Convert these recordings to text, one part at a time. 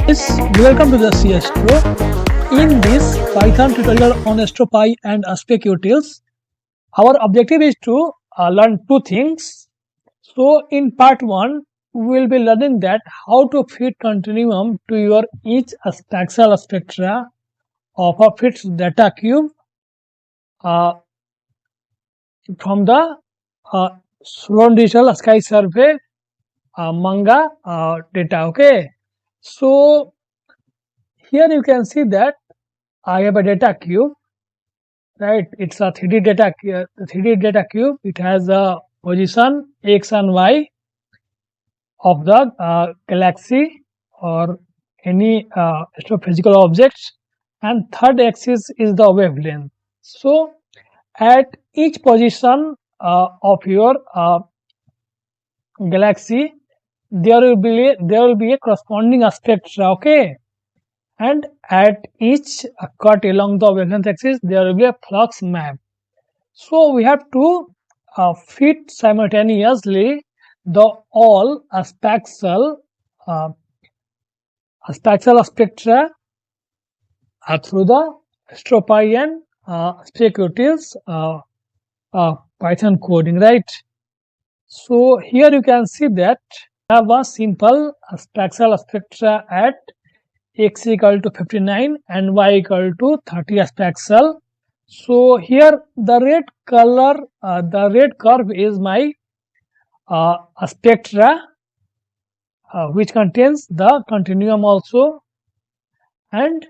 Welcome to the DESI ASTRO. In this Python tutorial on Astropy and Spectral, our objective is to learn two things. So in part 1, we will be learning that how to fit continuum to your each Spaxel spectra of a fixed data cube from the Sloan Digital Sky Survey manga data. Okay, so here you can see that I have a data cube, right? It's a 3D data cube. It has a position x and y of the galaxy or any astrophysical objects, and third axis is the wavelength. So at each position of your galaxy, there will be a corresponding spectra. Okay, and at each cut along the wavelength axis there will be a flux map. So we have to fit simultaneously the all Spaxel spectra through the Astropy and Spectral's Python coding, right? So here you can see that we have a simple Spaxel spectra at x equal to 59 and y equal to 30 Spaxel. So here the red color, the red curve is my spectra which contains the continuum also, and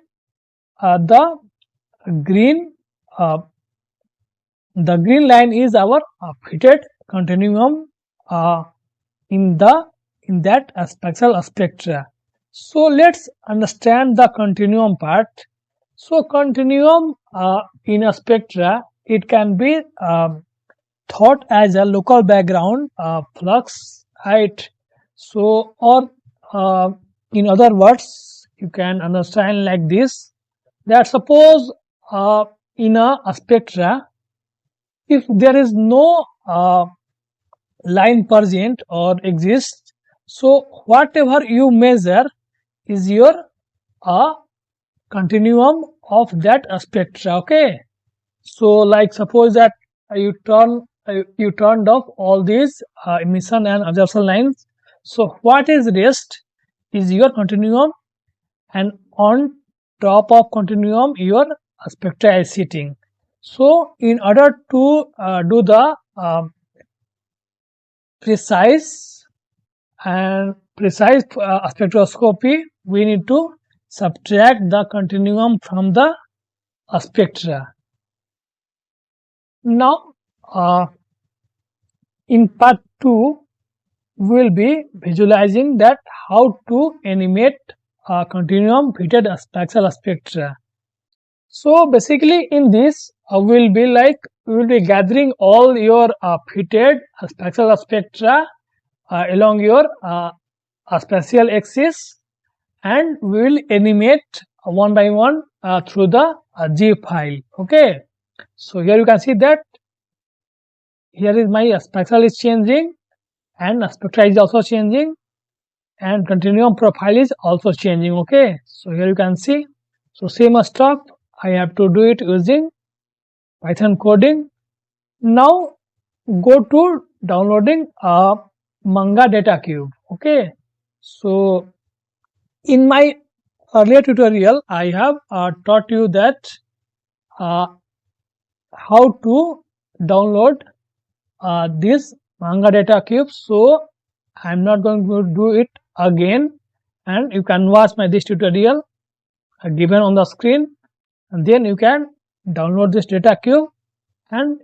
the green line is our fitted continuum in that Spaxel spectra. So let's understand the continuum part. So continuum in a spectra, it can be thought as a local background flux, right? So, or in other words, you can understand like this, that suppose in a spectra, if there is no line present or exists, so whatever you measure is your continuum of that spectra. Okay, so like suppose that you turned off all these emission and absorption lines, so what is rest is your continuum, and on top of continuum your spectra is sitting. So in order to do the precise spectroscopy, we need to subtract the continuum from the spectra. Now in part 2 we will be visualizing that how to animate continuum fitted Spaxel spectra. So basically in this we will be gathering all your fitted Spaxel spectra along your spatial axis, and we will animate one by one through the zip file. Okay, so here you can see that here is my Spaxel is changing and spectra is also changing and continuum profile is also changing. Okay, so here you can see, so same stuff I have to do it using Python coding. Now go to downloading manga data cube. Okay, so in my earlier tutorial I have taught you that how to download this manga data cube, so I am not going to do it again, and you can watch this tutorial given on the screen, and then you can download this data cube and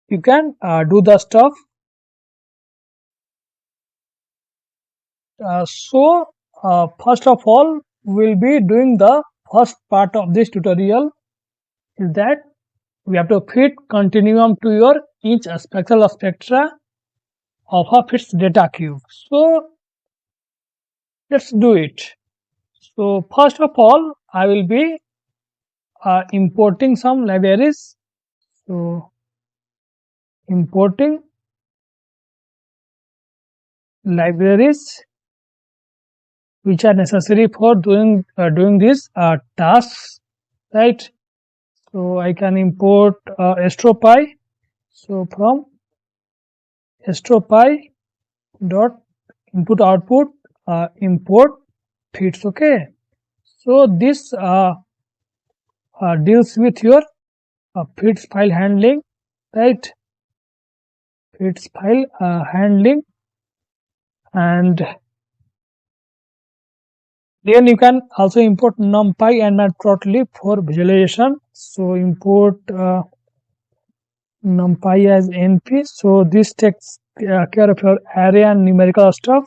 you can do the stuff. So first of all we will be doing the first part of this tutorial, is that we have to fit continuum to your each Spaxel spectra of a fixed data cube. So let's do it. So first of all I will be importing some libraries. So importing libraries which are necessary for doing these tasks, right? So I can import Astropy. So from Astropy dot input output import feeds. Okay, so this deals with your feeds file handling, right? Feeds file handling, and then you can also import numpy and matplotlib for visualization. So import numpy as np. So this takes care of your array and numerical stuff,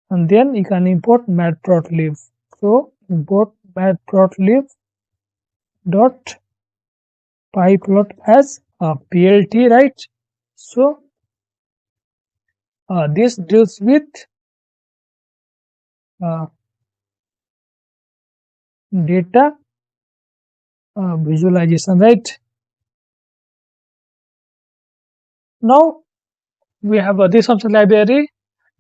and then you can import matplotlib. So import matplotlib dot pyplot as plt, right? So this deals with data visualization, right? Now we have this option library.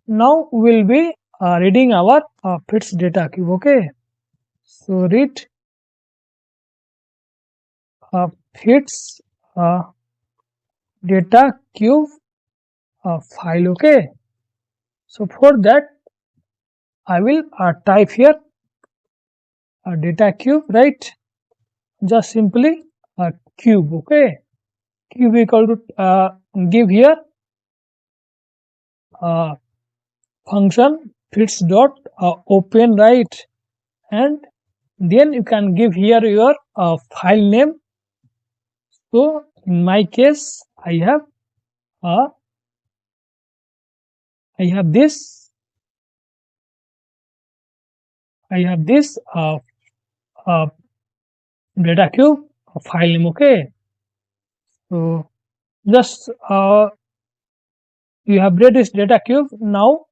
Now we'll be reading our fits data cube. Okay, so read fits data cube file. Okay, so for that I will type here data cube, right? Just simply cube. Okay, cube equal to give here function fits dot open, right? And then you can give here your file name. So in my case I have this data cube file name. Okay, so just you have read this data cube. Now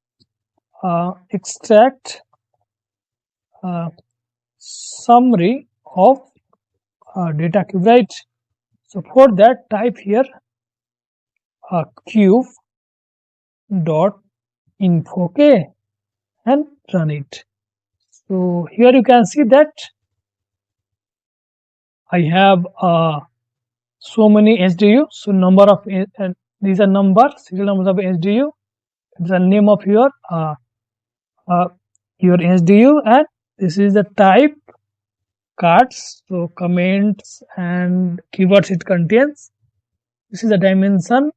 extract summary of data cube, right? So for that type here cube dot info. Okay, and run it. So here you can see that I have so many SDU. So number of these are numbers, serial numbers of SDU. The name of your SDU, and this is the type cards. So comments and keywords it contains. This is the dimension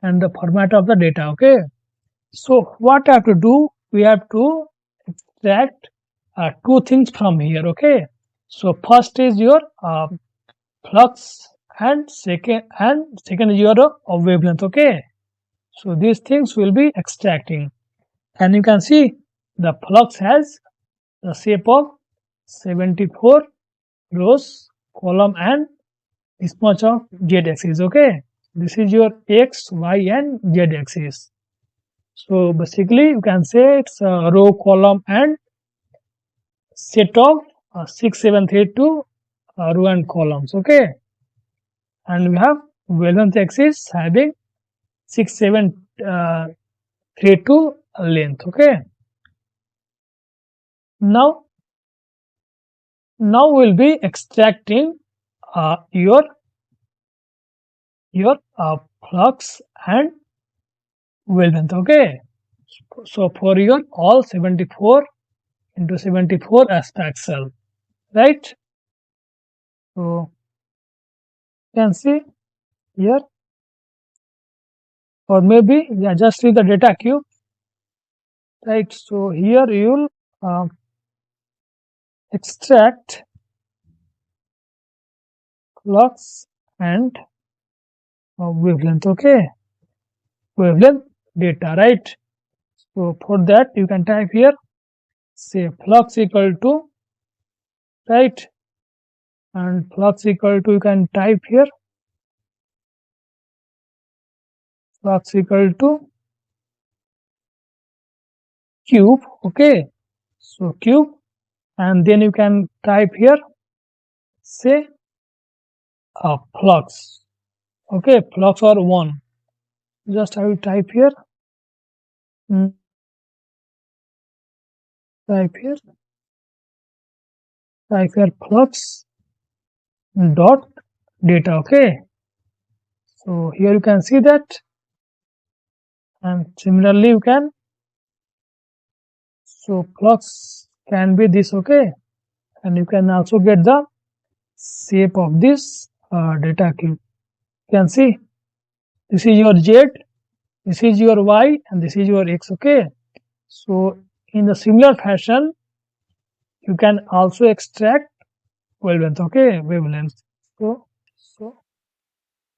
and the format of the data. Okay. So what I have to do? We have to extract two things from here. Okay. So first is your flux, and second is your wavelength. Okay, so these things will be extracting, and you can see the flux has the shape of 74 rows, column, and this much of z axis. Okay, this is your x, y, and z axis. So basically you can say it's a row, column, and set of 6, 7, 3, 2 row and columns. Okay, and we have wavelength axis having 6, 7, 3, 2 length. Okay, now we'll be extracting your flux and wavelength. Okay, so for your all 74 into 74 Spaxel, right? So you can see here, or maybe just see the data cube, right? So here you'll extract flux and wavelength. Okay, wavelength data, right? So for that you can type here, say flux equal to, right, and flux equal to, you can type here flux equal to cube. Okay, so cube, and then you can type here, say flux. Okay, flux or 1. Just I will type here type here flux dot data. Okay, so here you can see that, and similarly you can, so flux can be this. Okay, and you can also get the shape of this data cube. You can see this is your z, this is your y, and this is your x. Okay, so in the similar fashion you can also extract wavelength. Okay, wavelength. So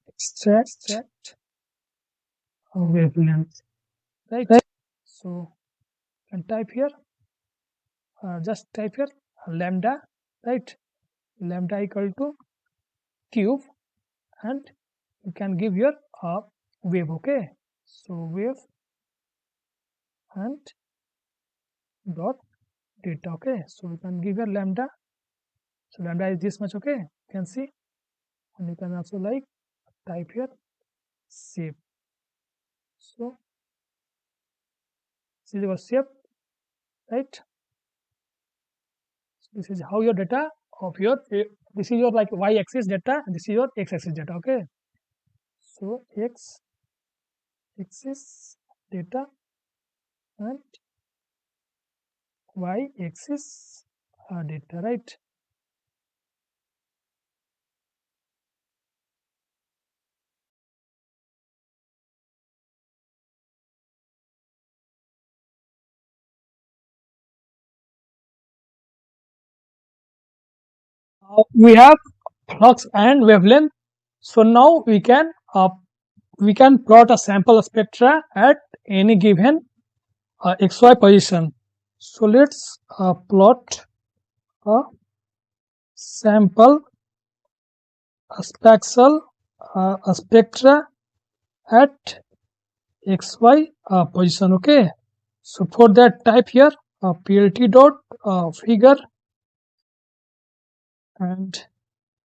extract wavelength, right? So you can type here, just type here lambda, right? Lambda equal to cube, and you can give your wave. Okay, so wave and dot data. Okay, so you can give your lambda, so lambda is this much. Okay, you can see, and you can also like type here shape. So this is your shape, right? So this is how your data of your, this is your like y-axis data, and this is your x-axis data. Okay, so x-axis data and y-axis data, right? We have flux and wavelength. So now we can plot a sample spectra at any given xy position. So let's plot a sample spaxel a spectra at xy position. Okay, so for that type here plt dot figure, and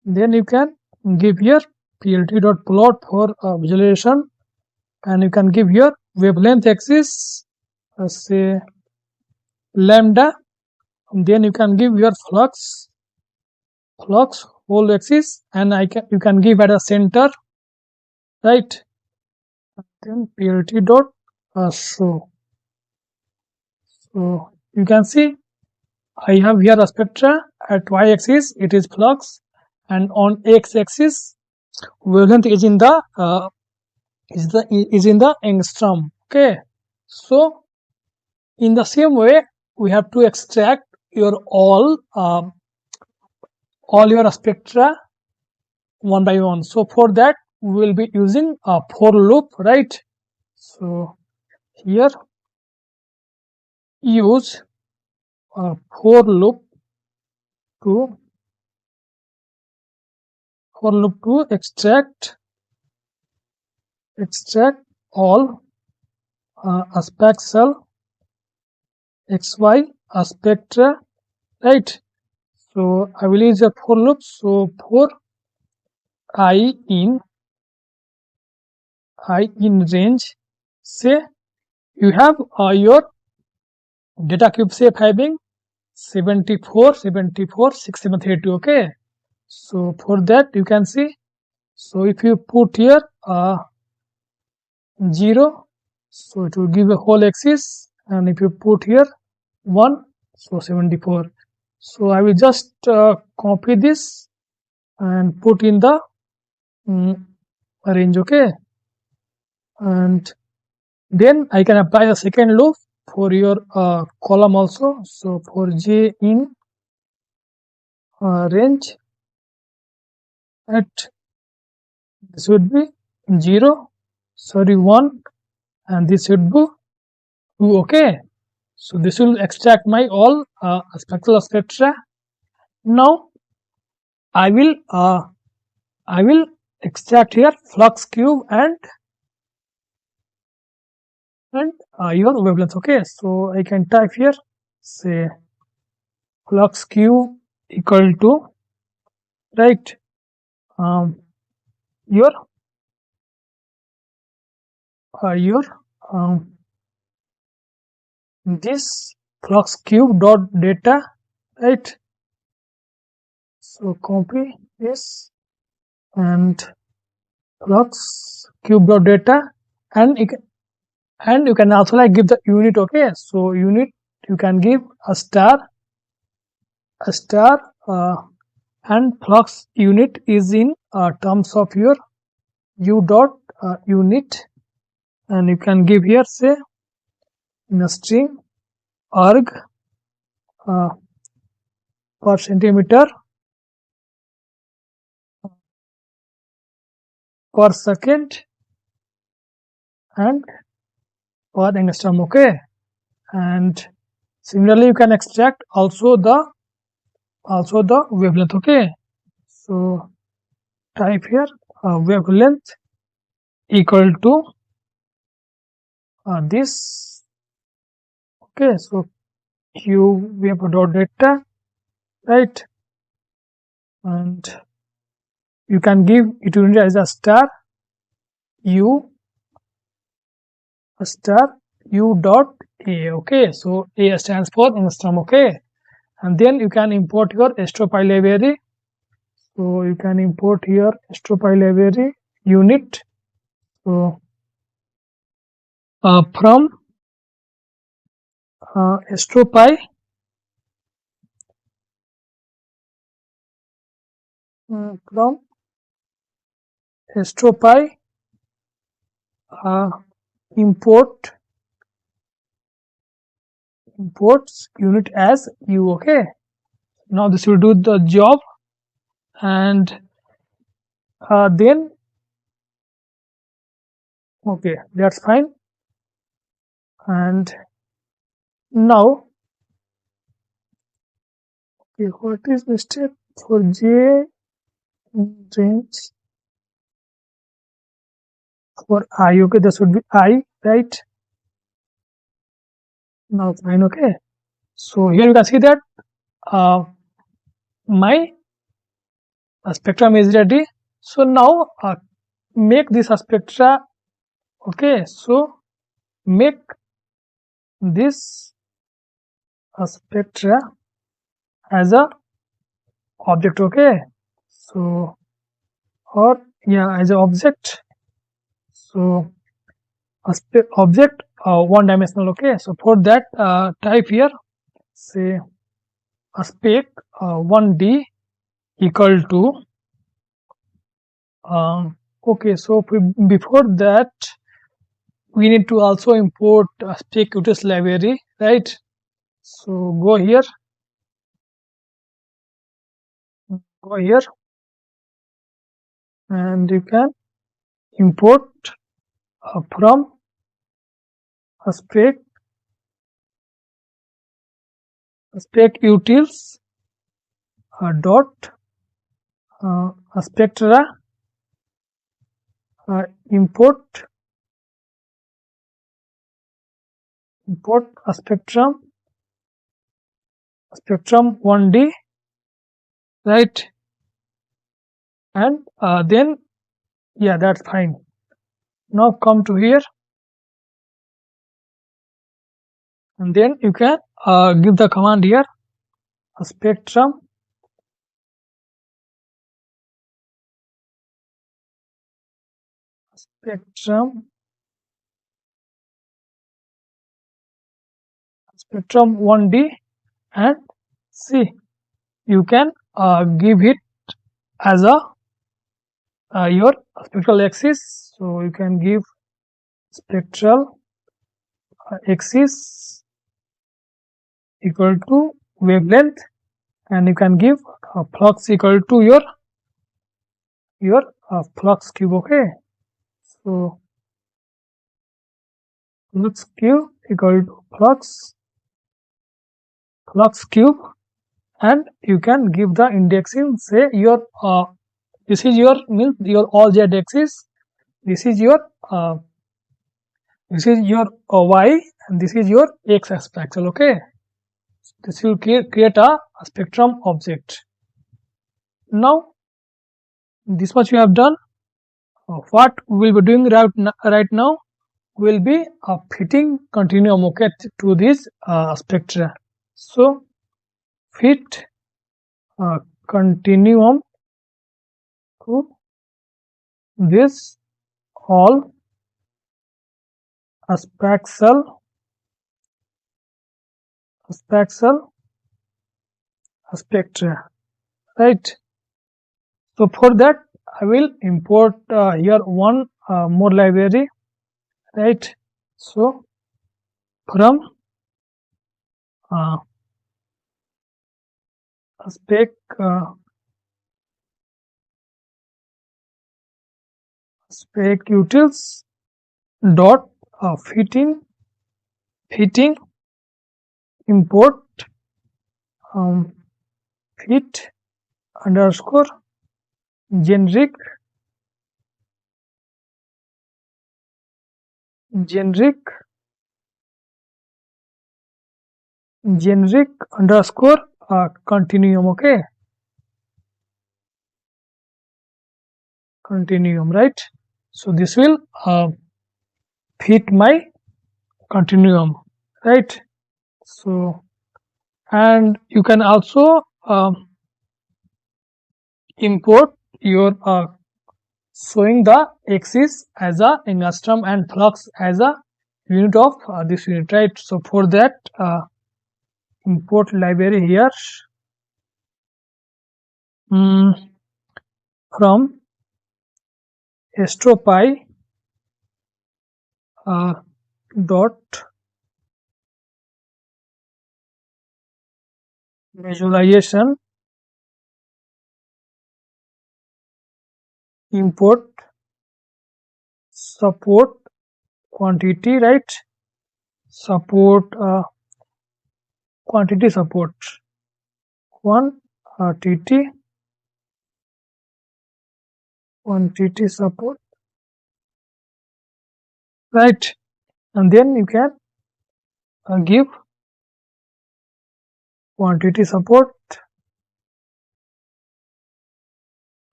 then you can give here plt dot plot for visualization, and you can give your wavelength axis say lambda, and then you can give your flux whole axis, and you can give at a center, right? Then plt dot show. So you can see I have here a spectra. At y-axis it is flux, and on x-axis wavelength is in the angstrom. Okay, so in the same way we have to extract your all your spectra one by one. So for that we will be using a for loop, right? So here use a for loop to extract all Spaxel xy spectra, right? So I will use a for loop. So for I in range, say you have your data cube shape having 74, 6732. Okay, so for that you can see, so if you put here 0, so it will give a whole axis, and if you put here 1, so 74. So I will just copy this and put in the range. Okay, and then I can apply the second loop for your column also. So for j in range, at this would be 0, sorry 1, and this should be 2. Okay, so this will extract my all spectral spectra. Now I will extract here flux cube and your wavelength. Okay, so I can type here say flux cube equal to, right, your this flux cube dot data, right? So copy this and flux cube dot data, and you can also like give the unit. Okay, so unit you can give a star, and flux unit is in terms of your u dot unit, and you can give here say in a string arg per centimeter per second and per angstrom. Okay, and similarly you can extract also the wavelength. Okay, so type here wavelength equal to this. Okay, so q wave dot data, right, and you can give it unit as a star u dot a. Okay, so a stands for angstrom. Okay, and then you can import your Astropy library. So you can import here Astropy library unit. So from Astropy from Astropy imports unit as u. Okay, now this will do the job, and then okay, that's fine. And now okay, what is the step for j range for I? Okay, this would be I, right? Now fine. Okay, so here you can see that my spectrum is ready. So now make this spectra. Okay, so make this spectra as a object. Okay, so or yeah, as an object. So object one dimensional. Okay, so for that type here say a spec 1D equal to okay, so before that we need to also import spec utility library, right? So go here and you can import from a spec utils dot spectra import a spectrum 1D, right? And then yeah, that's fine. Now come to here and then you can give the command here a spectrum spectrum 1D, and see you can give it as a your spectral axis. So you can give spectral axis equal to wavelength, and you can give flux equal to your flux cube. Okay, so flux cube equal to flux cube, and you can give the indexing. Say your this is your means your all z axis, this is your y, and this is your x spectral. Okay, this will create a spectrum object. Now this much we have done. What we will be doing right now, will be fitting continuum, okay, to this spectra. So fit continuum to this all spaxel spectra, right? So for that I will import here one more library, right? So from spec utils dot fitting import fit underscore generic underscore continuum, okay, continuum, right? So this will fit my continuum, right? So and you can also import your showing the axis as a angstrom and flux as a unit of this unit, right? So for that import library here from Astropy dot visualization import support quantity, right? Support quantity support quantity support, right? And then you can give quantity support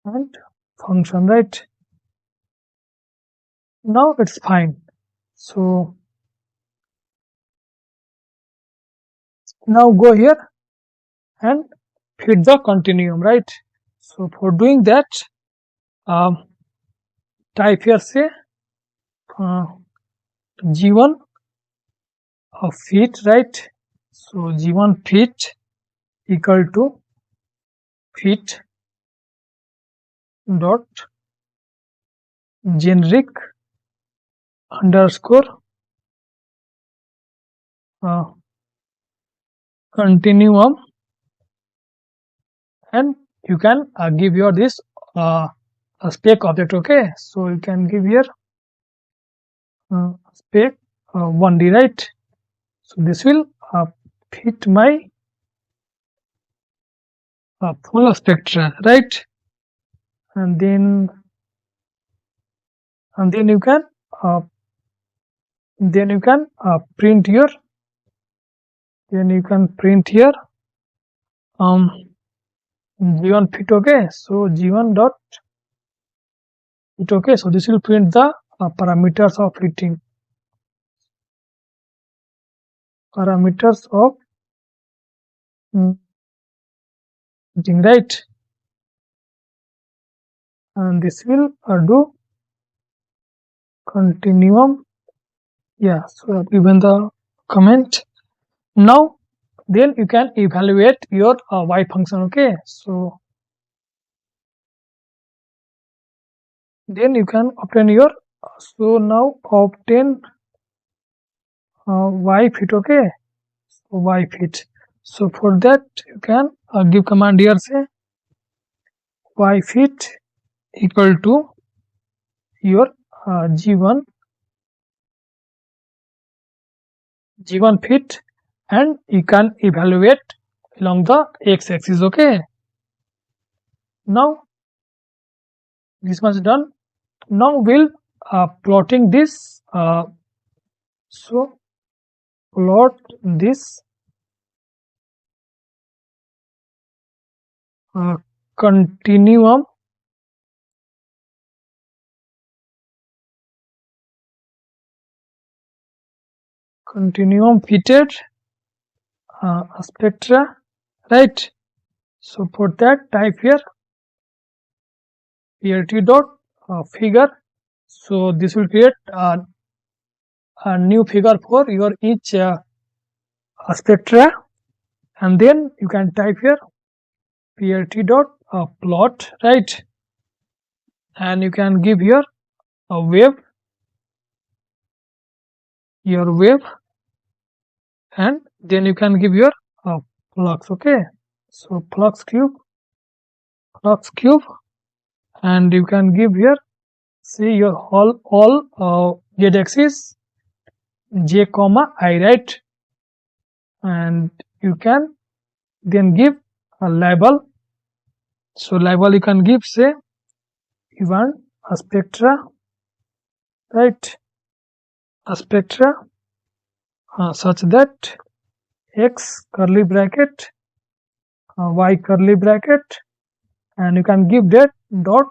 and function, right? Now it's fine. So now go here and fit the continuum, right? So for doing that type here say g1 of fit, right? So g1 fit equal to fit dot generic underscore continuum, and you can give your this spec object, okay? So you can give here spec 1D, right? So this will fit my full spectra, right? And then you can print here. Then you can print here g1 fit, okay? So g1 dot fit, okay? So this will print the parameters of fitting. Parameters of fitting, right? And this will do continuum. Yeah, so I've given the comment. Now then you can evaluate your y function, okay? So then you can obtain your so now obtain y fit, okay? So y fit. So for that you can give command here say y fit equal to your g1 fit, and you can evaluate along the x-axis, okay? Now this much done. Now we'll plotting this. So plot this continuum continuum fitted spectra, right? So for that, type here prt dot figure. So this will create a new figure for your each spectra, and then you can type here prt dot plot, right? And you can give here a wave, your wave, and then you can give your flux. Okay, so flux cube, and you can give here, see your all z axis j comma I, right? And you can then give a label. So label you can give, say you want a spectra, right? A spectra such that x curly bracket, y curly bracket, and you can give that dot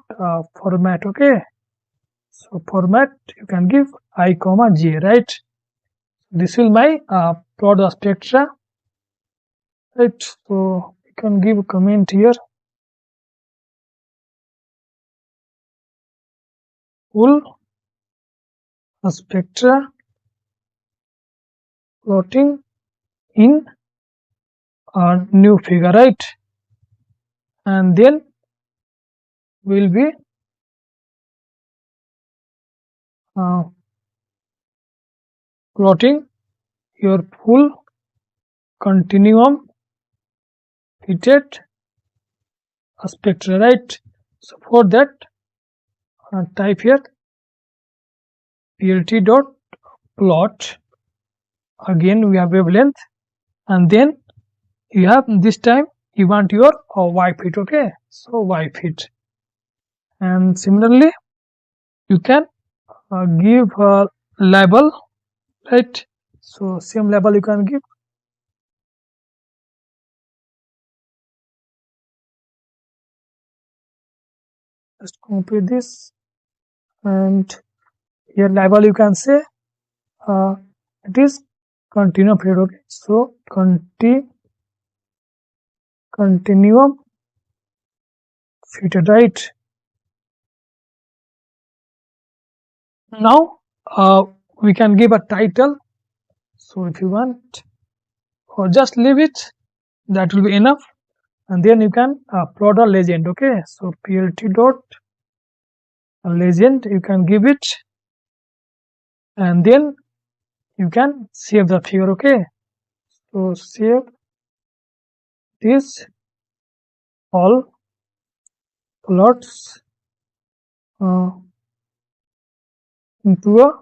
format. Okay, so format you can give I comma j, right? This will my plot the spectra, right? So you can give a comment here, full spectra plotting in a new figure, right? And then will be plotting your full continuum fitted spectra, right? So for that, type here plt dot plot. Again we have wavelength, and then you have this time you want your y fit. Okay, so y fit, and similarly you can give a label, right? So same label you can give. Just copy this, and here label you can say it is continuum fitted. Okay, so continuum fitted, right? Now we can give a title. So if you want, or just leave it, that will be enough. And then you can plot a legend. Okay, so plt dot legend you can give it, and then you can save the figure. Okay, so save this all plots into a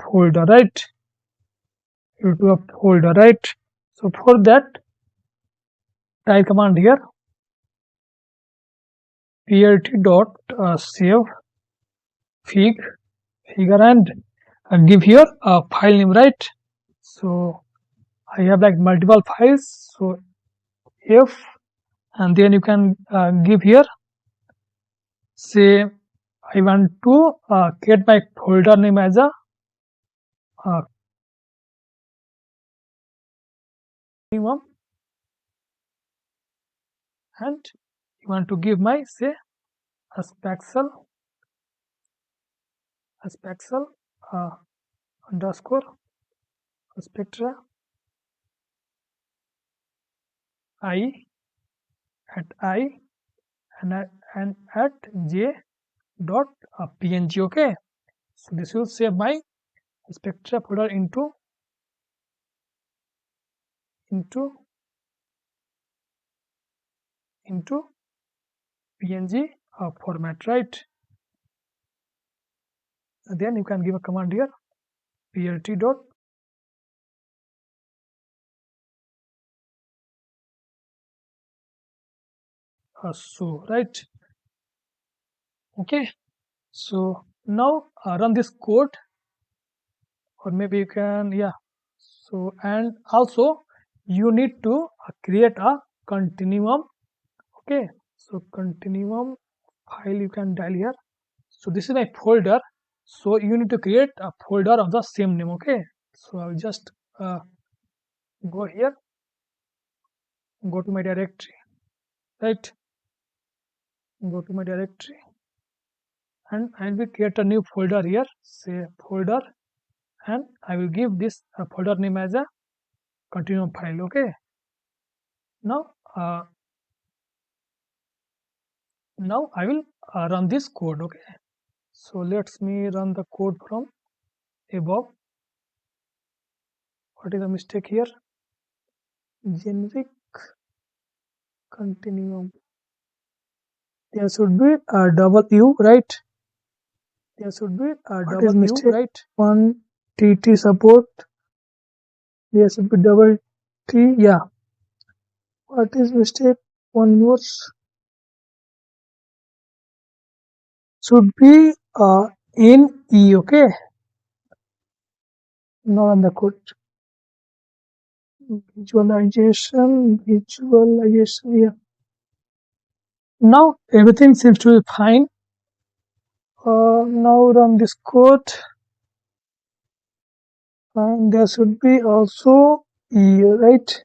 folder, right? Into a folder, right? So for that, type command here plt dot save figure, and give here a file name, right? So I have like multiple files, so if, and then you can give here, say I want to create my folder name as a minimum, and you want to give my, say, a spaxel underscore spectra I at I and at j dot png. Okay, so this will save my spectra folder into png format, right? And then you can give a command here plt dot so, right? Okay, so now run this code, or maybe you can, yeah. So, and also you need to create a continuum. Okay, so continuum file you can dial here. So this is my folder, So you need to create a folder of the same name. Okay, so I'll just go here, go to my directory, right? Go to my directory, and I will create a new folder here, say folder, and I will give this folder name as a continuum file. Okay, now I will run this code. Okay, so let's me run the code from above. What is the mistake here? Generic continuum. There should be a double U, right? There should be a double U, right? One TT support. There should be double T. Yeah. What is mistake? One more. Should be in E. Okay. Now on the code. Visualization. Yeah. Now everything seems to be fine. Now run this code. And there should be also E, right?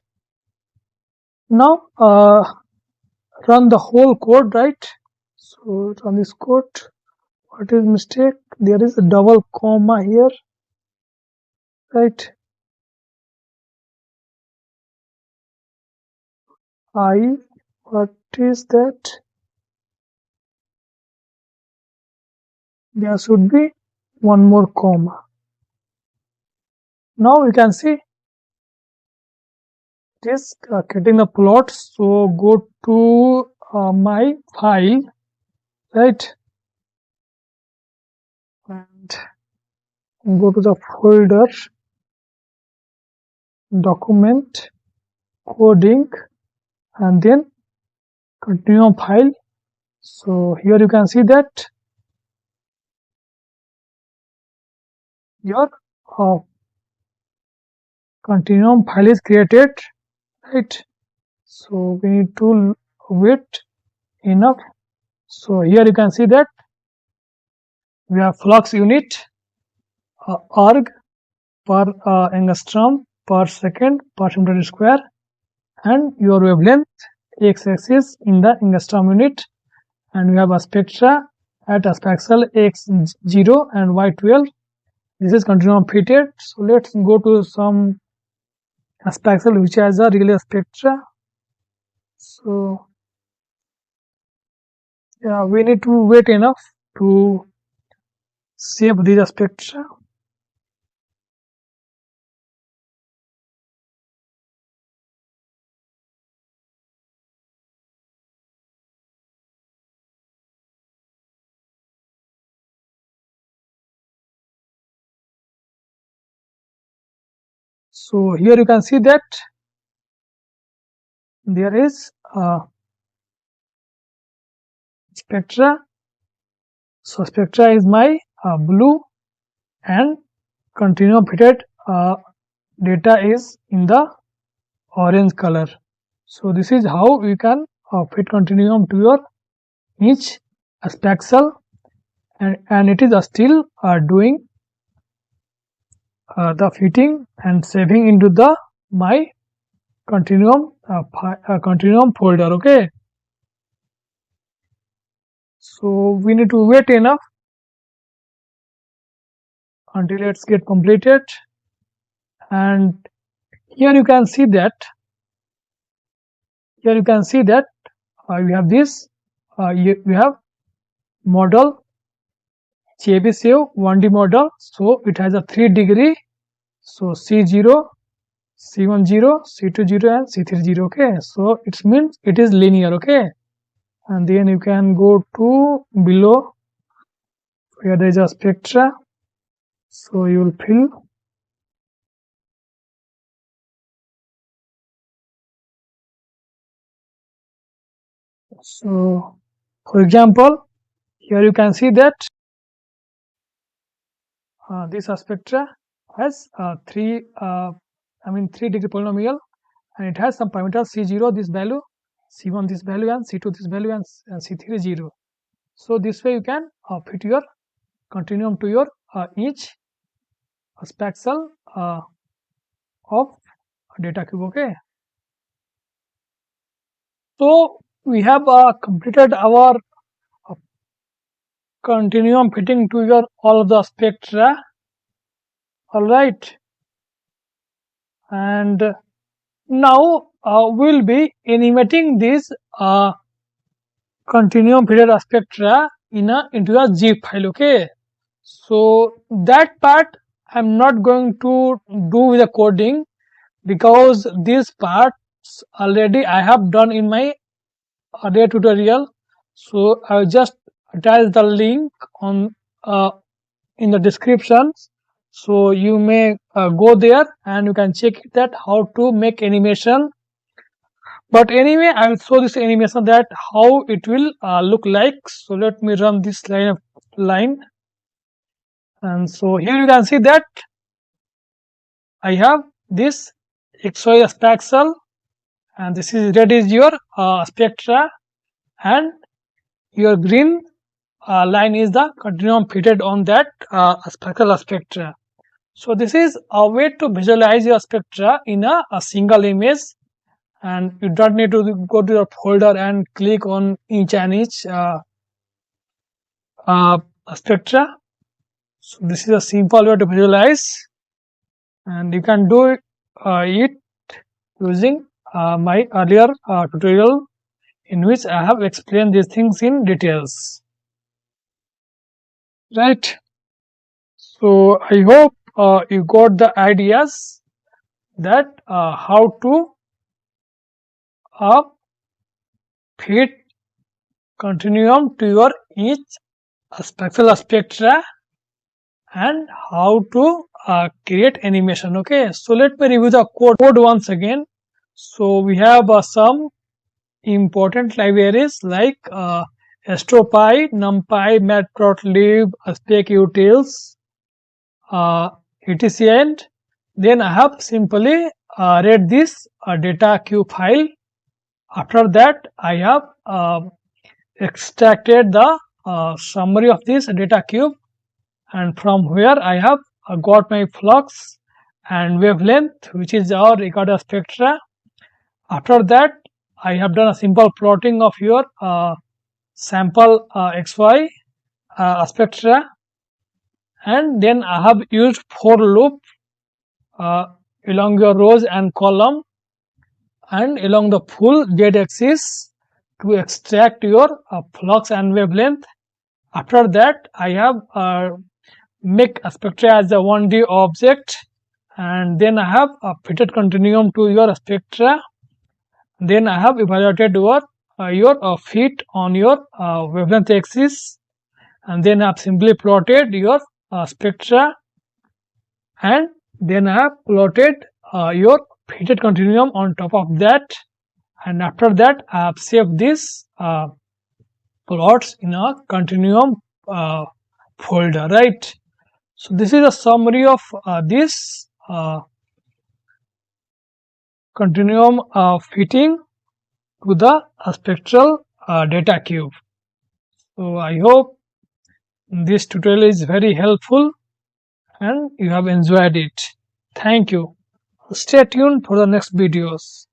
Now run the whole code, right? So run this code. What is mistake? There is a double comma here, right? What is that? There should be one more comma. Now you can see it is getting the plot. So go to my file, right? And go to the folder, document, coding, and then continuum file. So here you can see that your continuum file is created, right? So we need to wait enough. So here you can see that we have flux unit arg per angstrom per second per centimeter square, and your wavelength x-axis in the angstrom unit, and we have a spectra at a spaxel x0 and y12. This is continuum fitted. So let's go to some spaxel which has a relay spectra. So yeah, we need to wait enough to save these spectra. So here you can see that there is a spectra. So spectra is my blue, and continuum fitted data is in the orange color. So this is how you can fit continuum to your each spaxel, and it is still doing the fitting and saving into the my continuum continuum folder. Okay, so we need to wait enough until it's get completed. And here you can see that we have this we have model Chebyshev 1D model. So it has a 3 degree. So C0, C10, C20, and C30. Okay, so it means it is linear. Okay, and then you can go to below where there is a spectra. So you will fill. So for example, here you can see that this spectra has 3 degree polynomial, and it has some parameters C0 this value, C1 this value, and C2 this value, and C3 0. So this way you can fit your continuum to your each spaxel of data cube. Okay, so we have completed our continuum fitting to your all of the spectra. All right, and now we'll be animating this continuum fitted spectra into a zip file. Okay, so that part I'm not going to do with the coding, because these parts already I have done in my earlier tutorial. So I will just attach the link on in the description, so you may go there and you can check that how to make animation. But anyway, I will show this animation that how it will look like. So let me run this line, and so here you can see that I have this XY spaxel, and this is red is your spectra, and your green line is the continuum fitted on that spectral spectra. So this is a way to visualize your spectra in a single image, and you don't need to go to your folder and click on each and each spectra. So this is a simple way to visualize, and you can do it using my earlier tutorial, in which I have explained these things in details. Right. So I hope you got the ideas that how to fit continuum to your each spectral spectra, and how to create animation. Okay, so let me review the code once again. So we have some important libraries like Astropy, NumPy, Matplotlib, specutils, etc. And then I have simply read this data cube file. After that, I have extracted the summary of this data cube, and from where I have got my flux and wavelength, which is our recorded spectra. After that, I have done a simple plotting of your sample XY spectra, and then I have used for loop along your rows and column and along the full z axis to extract your flux and wavelength. After that, I have make a spectra as a 1D object, and then I have fitted continuum to your spectra. Then I have evaluated your fit on your wavelength axis, and then I have simply plotted your spectra, and then I have plotted your fitted continuum on top of that, and after that I have saved this plots in a continuum folder, right? So this is a summary of this continuum fitting to the spectral data cube. So I hope this tutorial is very helpful and you have enjoyed it. Thank you. Stay tuned for the next videos.